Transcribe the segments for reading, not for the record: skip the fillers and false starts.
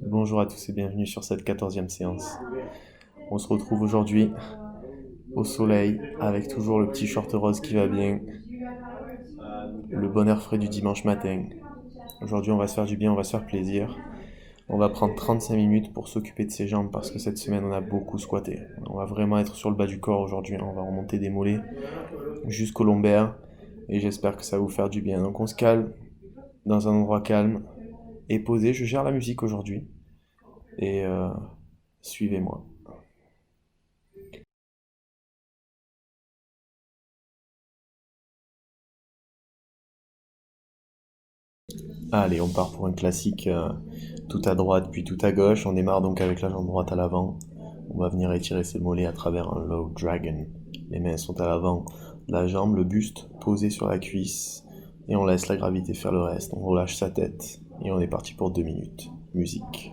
Bonjour à tous et bienvenue sur cette 14e séance. On se retrouve aujourd'hui au soleil avec toujours le petit short rose qui va bien, le bon air frais du dimanche matin. Aujourd'hui on va se faire du bien, on va se faire plaisir. On va prendre 35 minutes pour s'occuper de ses jambes parce que cette semaine on a beaucoup squatté. On va vraiment être sur le bas du corps aujourd'hui, on va remonter des mollets jusqu'au lombaire et j'espère que ça va vous faire du bien. Donc on se calme dans un endroit calme et posé. Je gère la musique aujourd'hui et suivez-moi. Allez, on part pour un classique tout à droite puis tout à gauche. On démarre donc avec la jambe droite à l'avant. On va venir étirer ses mollets à travers un low dragon. Les mains sont à l'avant de la jambe, le buste posé sur la cuisse. Et on laisse la gravité faire le reste. On relâche sa tête. Et on est parti pour 2 minutes. Musique.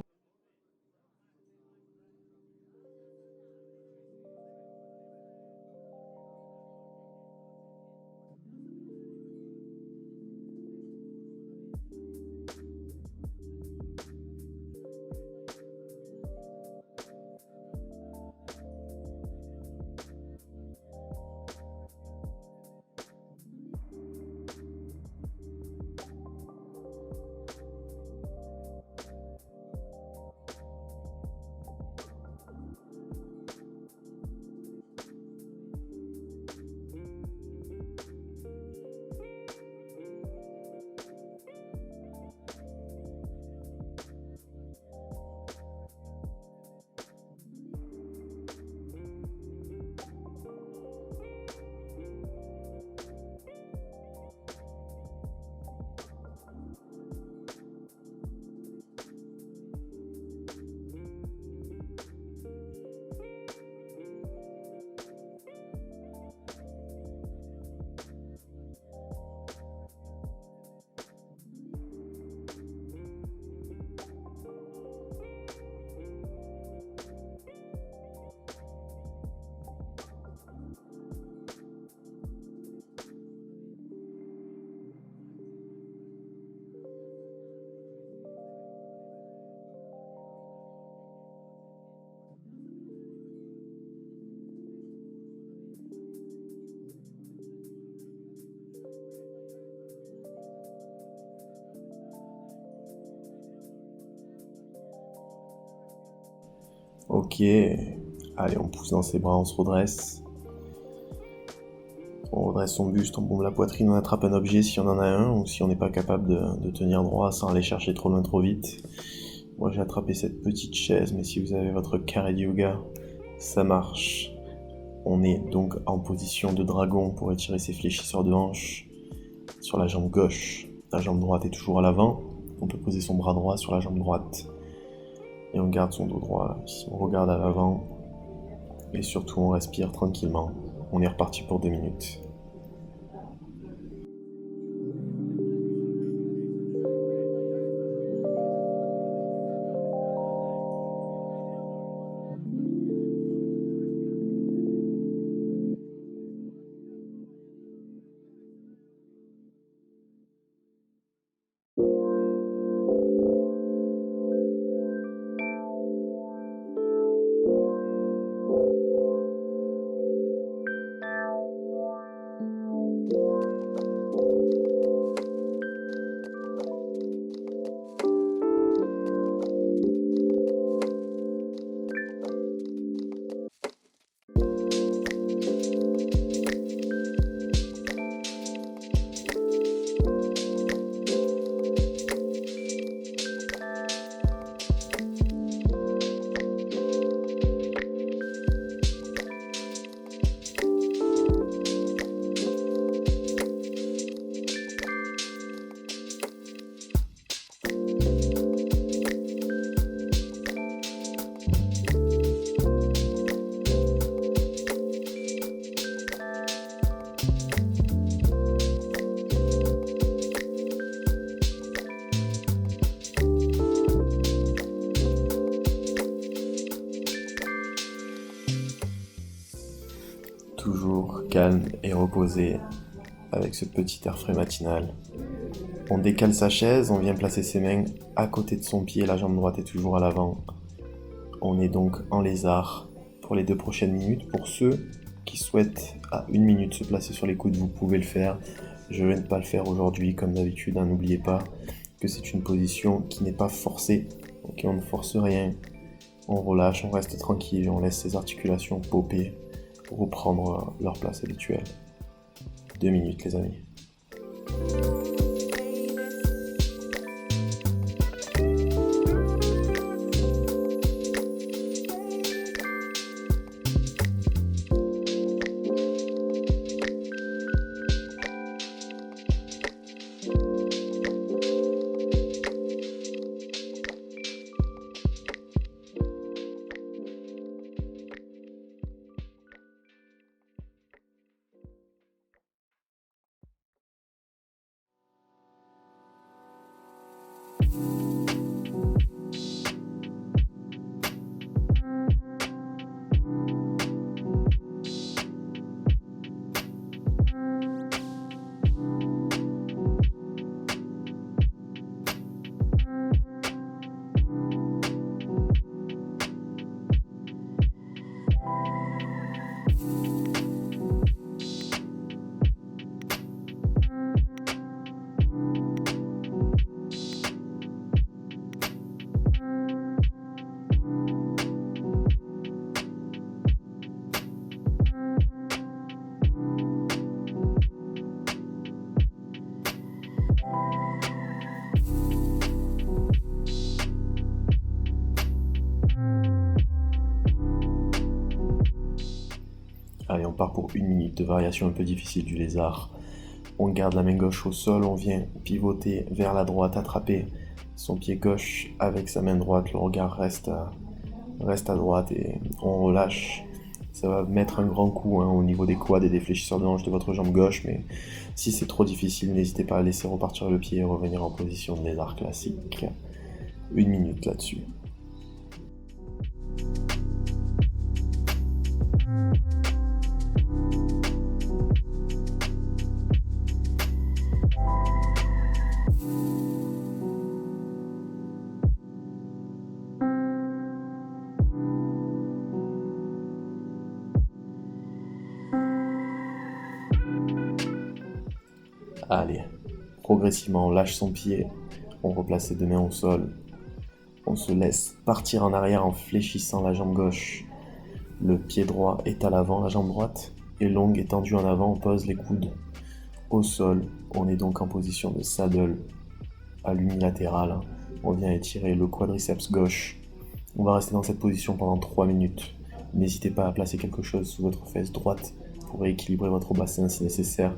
Ok. Allez, on pousse dans ses bras, on se redresse. On redresse son buste, on bombe la poitrine, on attrape un objet si on en a un, ou si on n'est pas capable de tenir droit sans aller chercher trop loin trop vite. Moi j'ai attrapé cette petite chaise, mais si vous avez votre carré de yoga, ça marche. On est donc en position de dragon pour étirer ses fléchisseurs de hanche sur la jambe gauche. La jambe droite est toujours à l'avant. On peut poser son bras droit sur la jambe droite. Et on garde son dos droit là. Ici, on regarde à l'avant. Et surtout, on respire tranquillement. On est reparti pour 2 minutes. Toujours calme et reposé avec ce petit air frais matinal. On décale sa chaise, on vient placer ses mains à côté de son pied, la jambe droite est toujours à l'avant. On est donc en lézard pour les 2 prochaines minutes. Pour ceux qui souhaitent à 1 minute se placer sur les coudes, vous pouvez le faire. Je vais ne pas le faire aujourd'hui comme d'habitude, hein. N'oubliez pas que c'est une position qui n'est pas forcée. Ok, on ne force rien, on relâche, on reste tranquille et on laisse ses articulations popper pour reprendre leur place habituelle. 2 minutes les amis. Allez, on part pour 1 minute de variation un peu difficile du lézard. On garde la main gauche au sol, on vient pivoter vers la droite, attraper son pied gauche avec sa main droite. Le regard reste à droite et on relâche. Ça va mettre un grand coup au niveau des quads et des fléchisseurs de hanche de votre jambe gauche, mais si c'est trop difficile, n'hésitez pas à laisser repartir le pied et revenir en position de lézard classique. 1 minute là-dessus. Allez, progressivement on lâche son pied, on replace ses 2 mains au sol, on se laisse partir en arrière en fléchissant la jambe gauche. Le pied droit est à l'avant, la jambe droite est longue et tendue en avant, on pose les coudes au sol. On est donc en position de saddle à l'unilatéral. On vient étirer le quadriceps gauche. On va rester dans cette position pendant 3 minutes. N'hésitez pas à placer quelque chose sous votre fesse droite pour rééquilibrer votre bassin si nécessaire.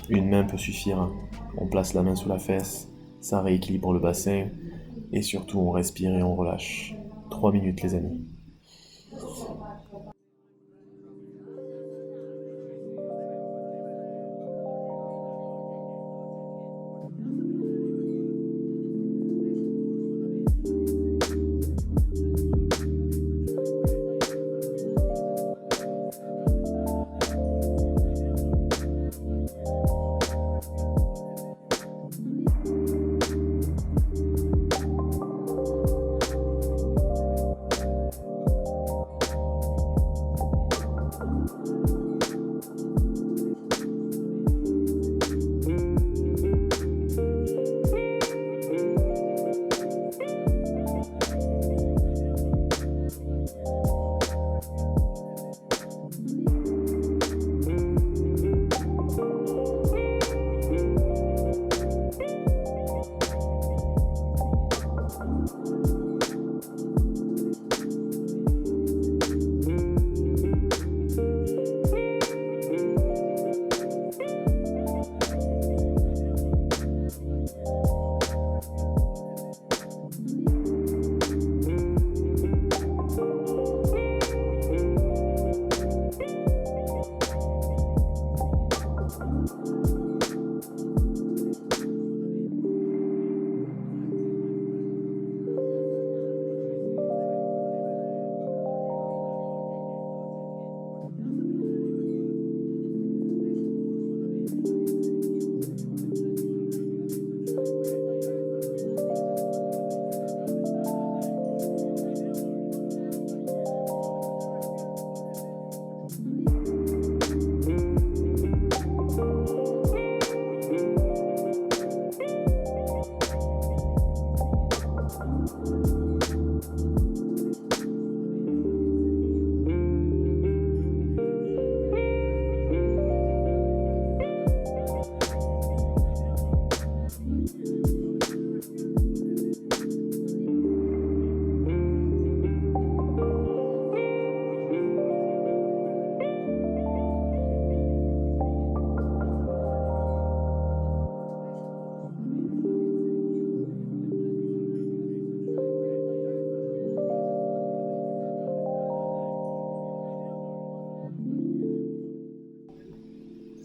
Une main peut suffire. On place la main sous la fesse, ça rééquilibre le bassin. Et surtout, on respire et on relâche. 3 minutes les amis.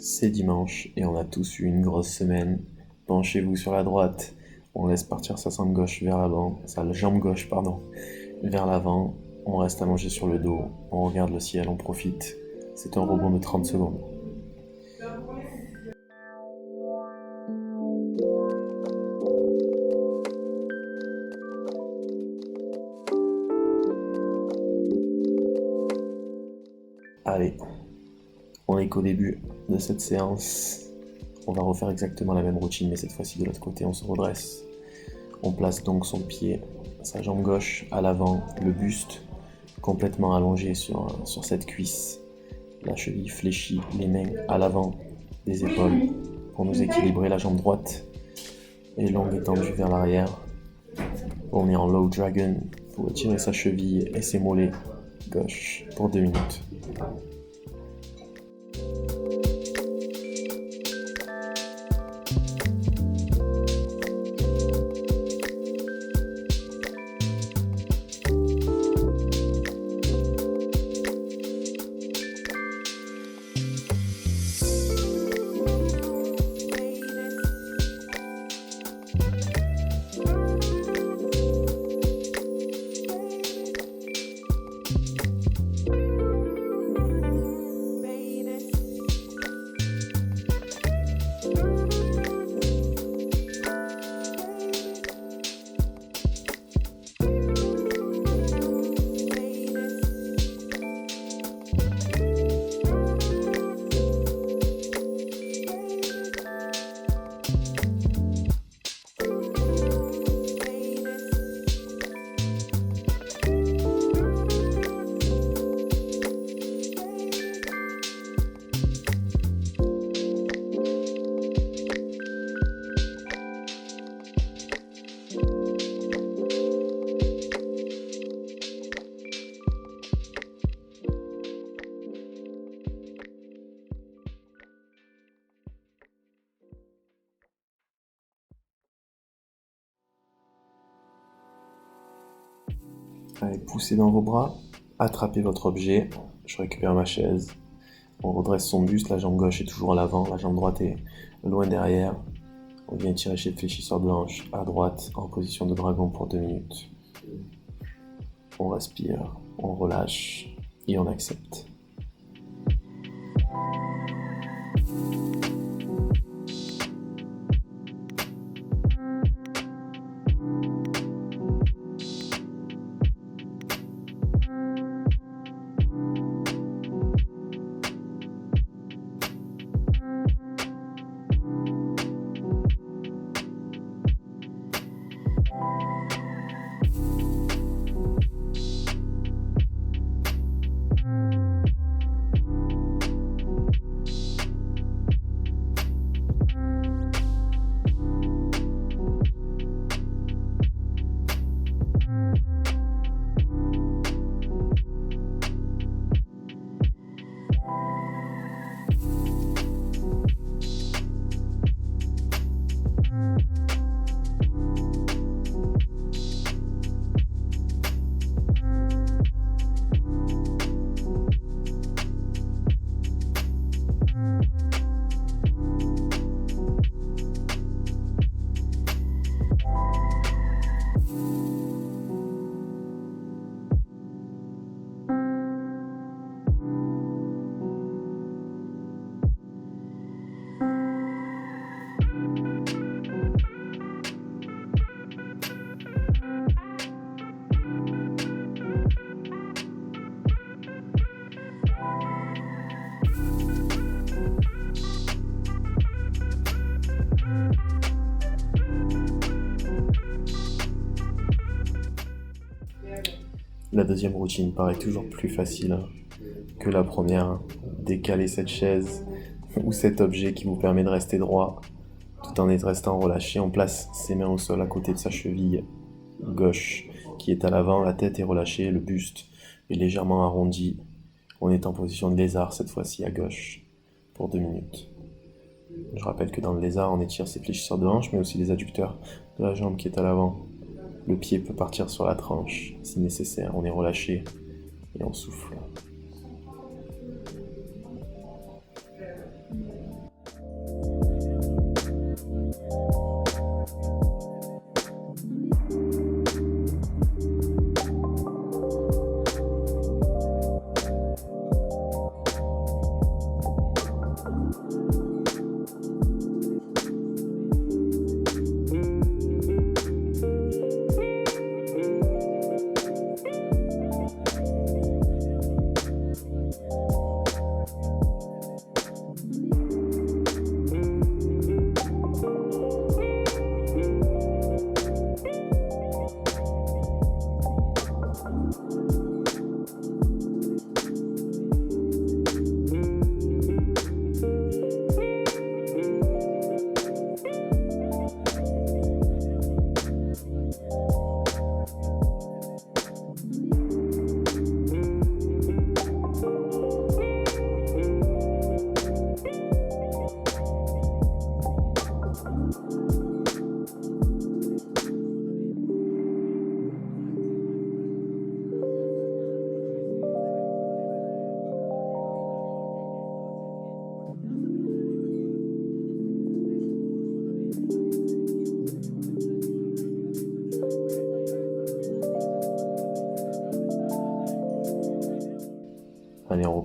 C'est dimanche et on a tous eu une grosse semaine. Penchez-vous sur la droite. On laisse partir sa jambe gauche vers l'avant, sa jambe gauche, pardon, vers l'avant. On reste allongé sur le dos. On regarde le ciel, on profite. C'est un rebond de 30 secondes. Allez, on est qu'au début de cette séance. On va refaire exactement la même routine, mais cette fois-ci de l'autre côté, on se redresse. On place donc son pied, sa jambe gauche à l'avant, le buste complètement allongé sur cette cuisse. La cheville fléchie, les mains à l'avant des épaules pour nous équilibrer. La jambe droite est longue et tendue vers l'arrière. On est en low dragon pour étirer sa cheville et ses mollets gauche pour 2 minutes. Allez, poussez dans vos bras, attrapez votre objet, je récupère ma chaise, on redresse son buste, la jambe gauche est toujours à l'avant, la jambe droite est loin derrière, on vient tirer chez le fléchisseur blanche à droite en position de dragon pour 2 minutes. On respire, on relâche et on accepte. La deuxième routine paraît toujours plus facile que la première. Décaler cette chaise ou cet objet qui vous permet de rester droit tout en restant relâché. On place ses mains au sol à côté de sa cheville gauche qui est à l'avant. La tête est relâchée, le buste est légèrement arrondi. On est en position de lézard cette fois-ci à gauche pour 2 minutes. Je rappelle que dans le lézard, on étire ses fléchisseurs de hanche, mais aussi les adducteurs de la jambe qui est à l'avant. Le pied peut partir sur la tranche si nécessaire. On est relâché et on souffle.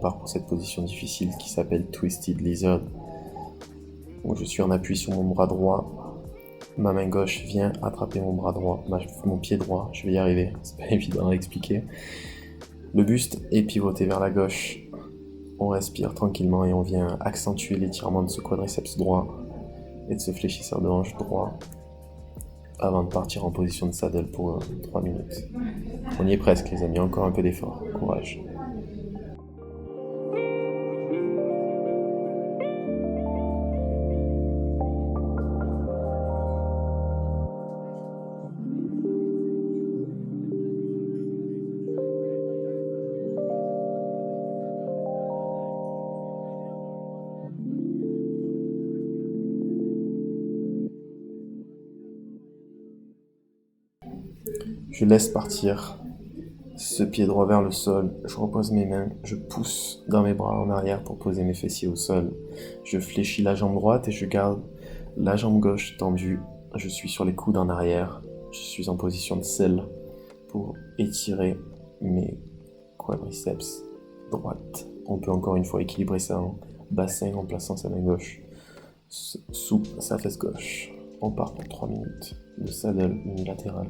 part pour cette position difficile qui s'appelle Twisted Lizard, où je suis en appui sur mon bras droit. Ma main gauche vient attraper mon bras droit, mon pied droit, je vais y arriver, c'est pas évident à expliquer. Le buste est pivoté vers la gauche. On respire tranquillement et on vient accentuer l'étirement de ce quadriceps droit et de ce fléchisseur de hanche droit avant de partir en position de saddle pour 3 minutes. On y est presque les amis, encore un peu d'effort, courage. Je laisse partir ce pied droit vers le sol, je repose mes mains, je pousse dans mes bras en arrière pour poser mes fessiers au sol. Je fléchis la jambe droite et je garde la jambe gauche tendue. Je suis sur les coudes en arrière, je suis en position de selle pour étirer mes quadriceps droite. On peut encore une fois équilibrer ça en bassin en plaçant sa main gauche sous sa fesse gauche. On part pour 3 minutes de saddle unilatéral.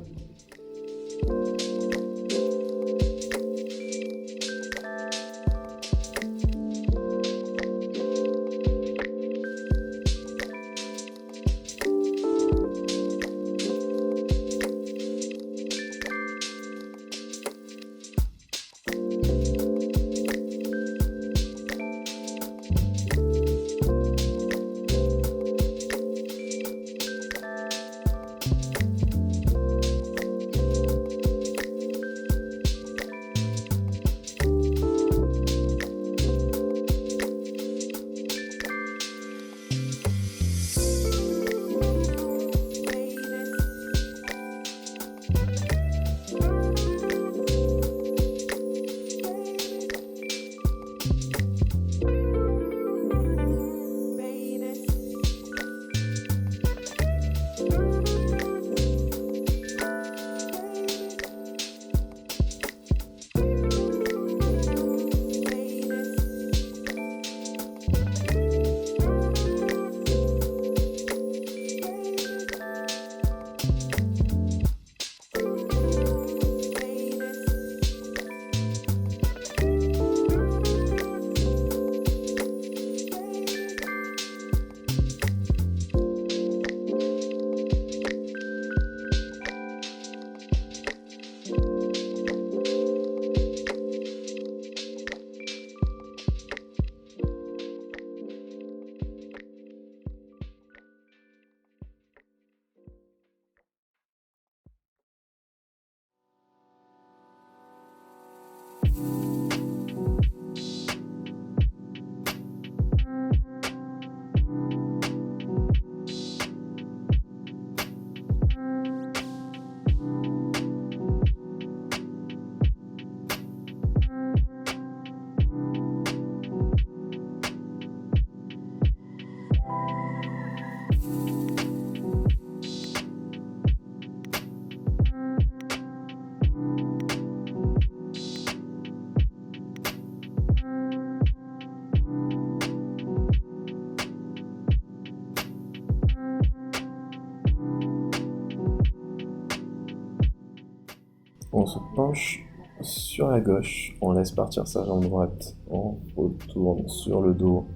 On se penche sur la gauche, on laisse partir sa jambe droite, on retourne sur le dos,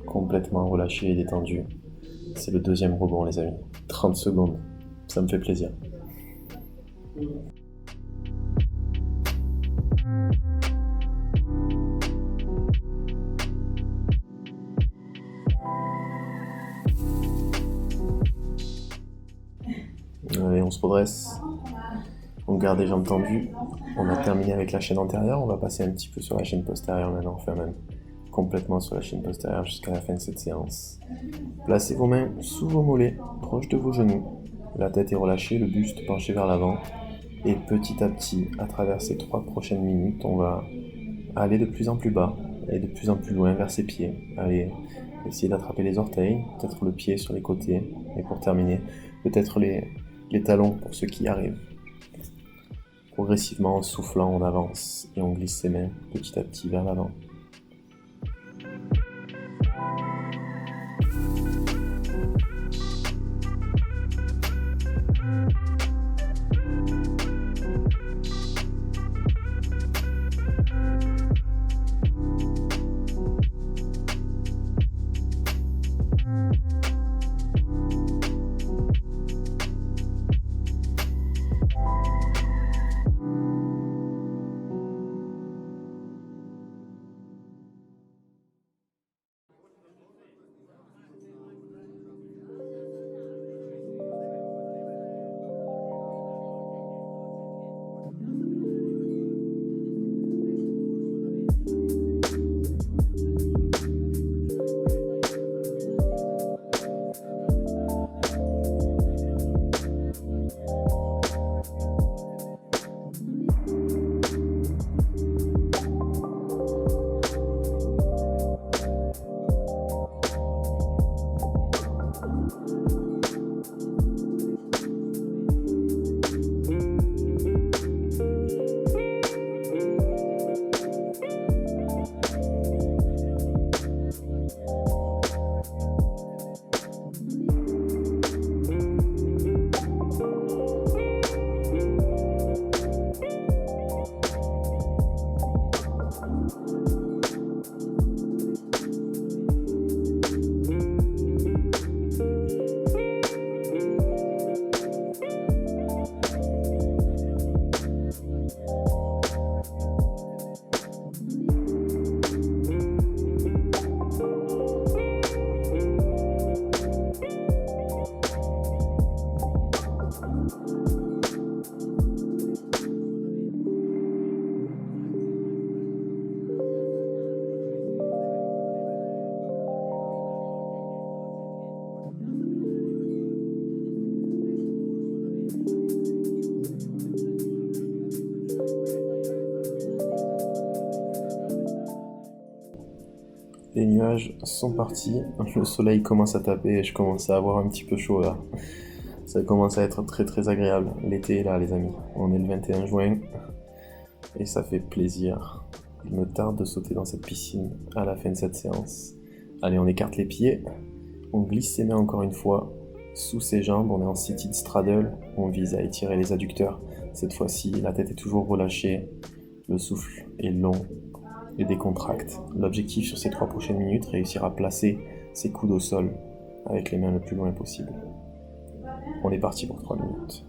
complètement relâché et détendu. C'est le deuxième rebond les amis, 30 secondes, ça me fait plaisir. Allez, on se redresse. On garde les jambes tendues. On a terminé avec la chaîne antérieure. On va passer un petit peu sur la chaîne postérieure maintenant. Enfin même complètement sur la chaîne postérieure jusqu'à la fin de cette séance. Placez vos mains sous vos mollets, proches de vos genoux. La tête est relâchée, le buste penché vers l'avant. Et petit à petit, à travers ces 3 prochaines minutes, on va aller de plus en plus bas et de plus en plus loin vers ses pieds. Allez, essayer d'attraper les orteils, peut-être le pied sur les côtés. Et pour terminer, peut-être les talons pour ceux qui y arrivent. Progressivement, en soufflant, on avance et on glisse ses mains petit à petit vers l'avant. Les nuages sont partis, le soleil commence à taper et je commence à avoir un petit peu chaud là. Ça commence à être très très agréable. L'été est là les amis. On est le 21 juin et ça fait plaisir. Il me tarde de sauter dans cette piscine à la fin de cette séance. Allez, on écarte les pieds, on glisse ses mains encore une fois sous ses jambes, on est en seated straddle, on vise à étirer les adducteurs. Cette fois-ci, la tête est toujours relâchée, le souffle est long et décontracte. L'objectif sur ces 3 prochaines minutes, réussir à placer ses coudes au sol avec les mains le plus loin possible. On est parti pour 3 minutes.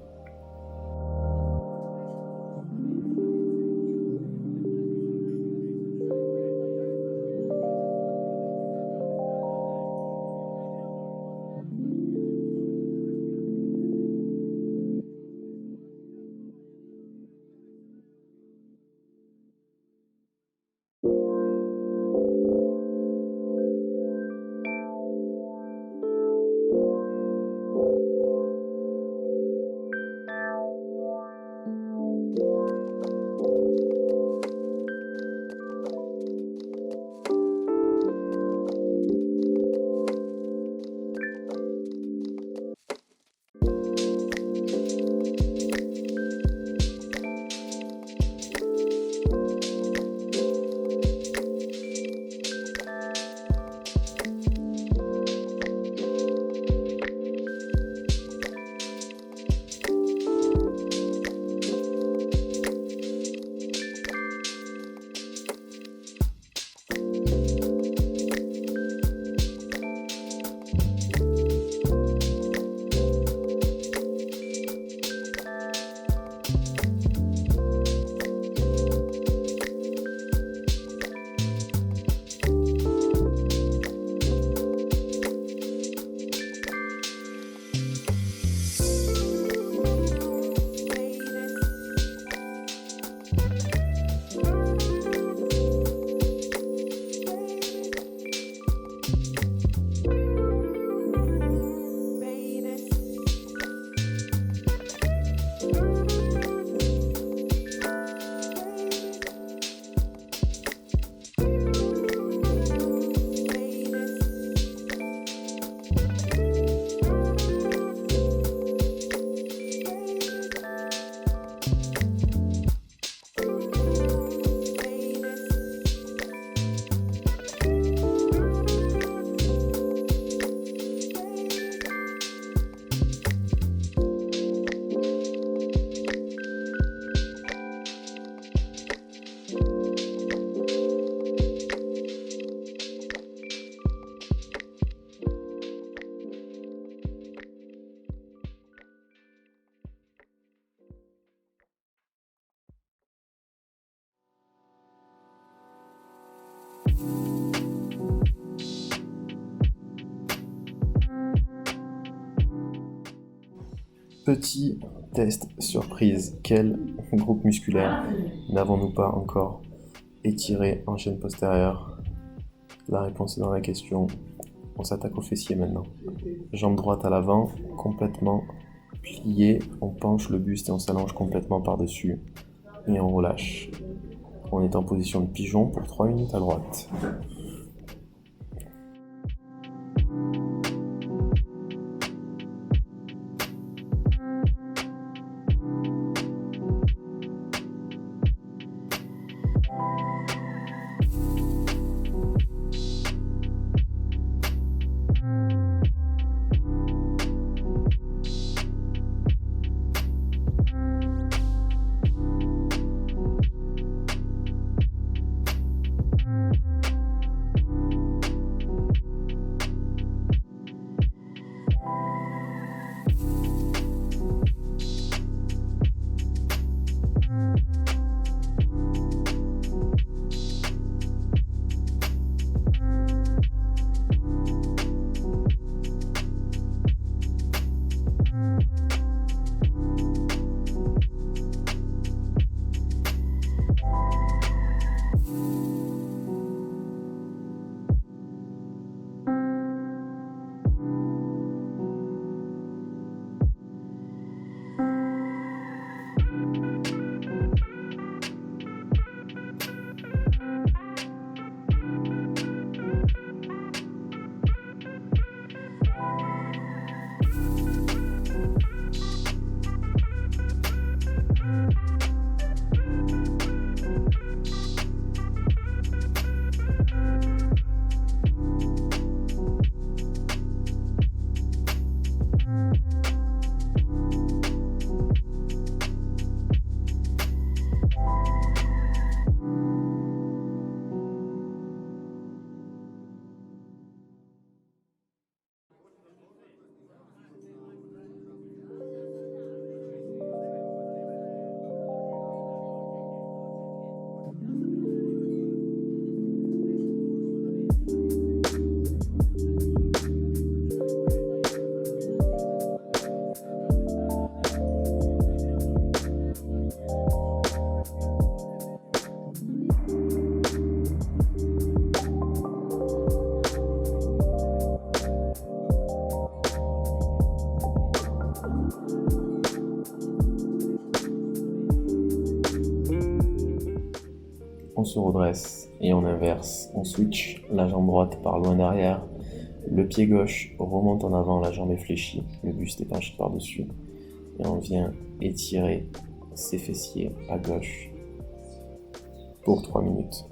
Petit test surprise, quel groupe musculaire n'avons-nous pas encore étiré en chaîne postérieure? La réponse est dans la question. On s'attaque au fessier maintenant. Jambe droite à l'avant, complètement pliée, on penche le buste et on s'allonge complètement par-dessus et on relâche. On est en position de pigeon pour 3 minutes à droite. se redresse et on inverse. On switch la jambe droite par loin derrière. Le pied gauche remonte en avant, la jambe est fléchie, le buste est penché par-dessus. Et on vient étirer ses fessiers à gauche pour 3 minutes.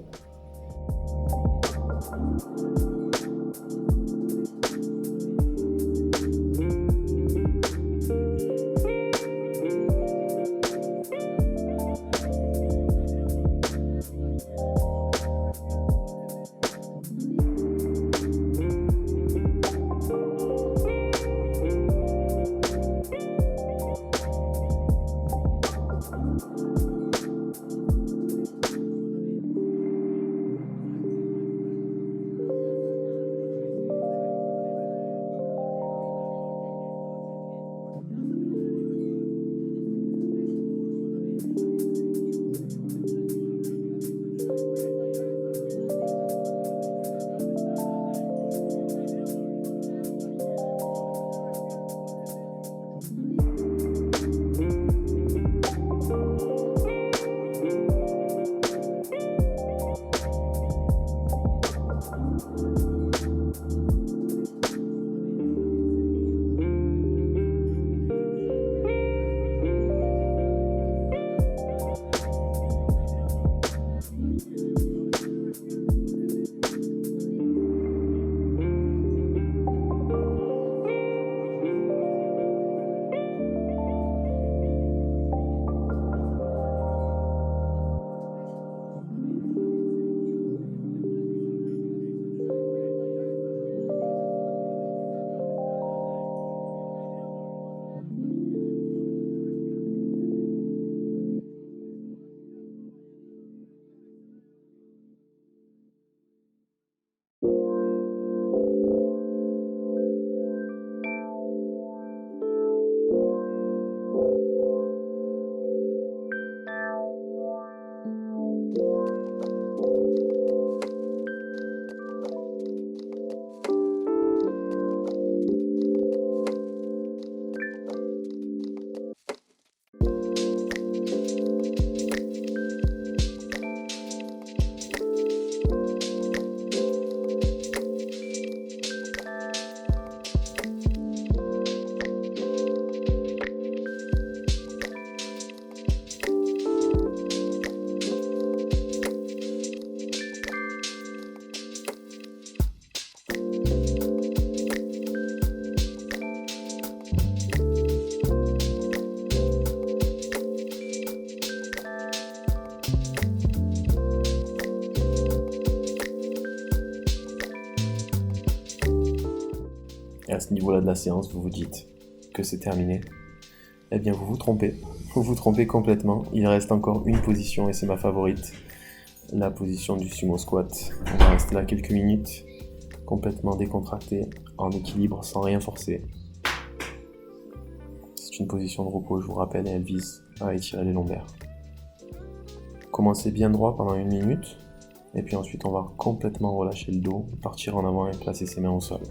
Et à ce niveau-là de la séance, vous vous dites que c'est terminé. Eh bien, vous vous trompez. Vous vous trompez complètement. Il reste encore une position et c'est ma favorite. La position du sumo squat. On va rester là quelques minutes, complètement décontracté, en équilibre, sans rien forcer. C'est une position de repos, je vous rappelle, et elle vise à étirer les lombaires. Commencez bien droit pendant 1 minute, et puis ensuite on va complètement relâcher le dos, partir en avant et placer ses mains au sol.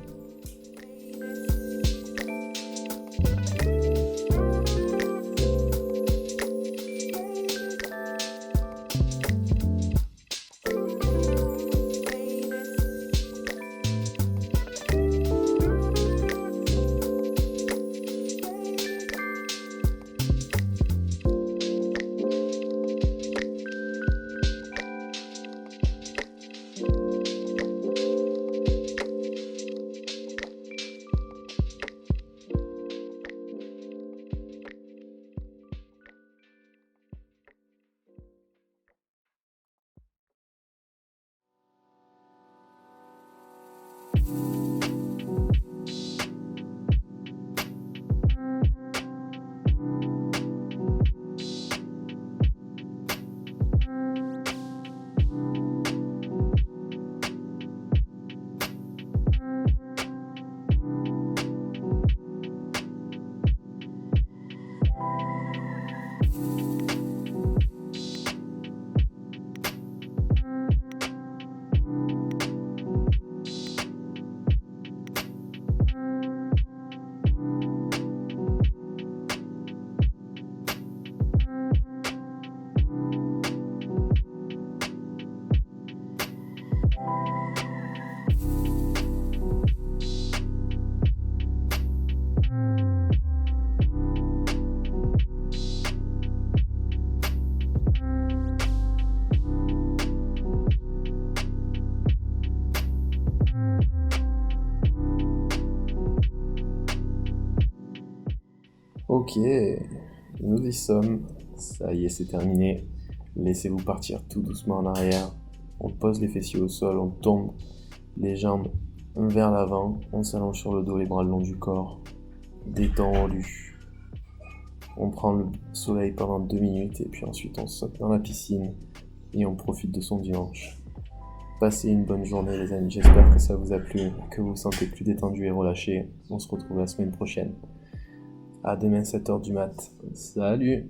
Ok, nous y sommes. Ça y est, c'est terminé. Laissez-vous partir tout doucement en arrière. On pose les fessiers au sol, on tombe les jambes vers l'avant, on s'allonge sur le dos, les bras le long du corps. Détend au lu. On prend le soleil pendant 2 minutes et puis ensuite on saute dans la piscine et on profite de son dimanche. Passez une bonne journée les amis, j'espère que ça vous a plu, que vous vous sentez plus détendu et relâché. On se retrouve la semaine prochaine. À demain 7h du mat. Salut!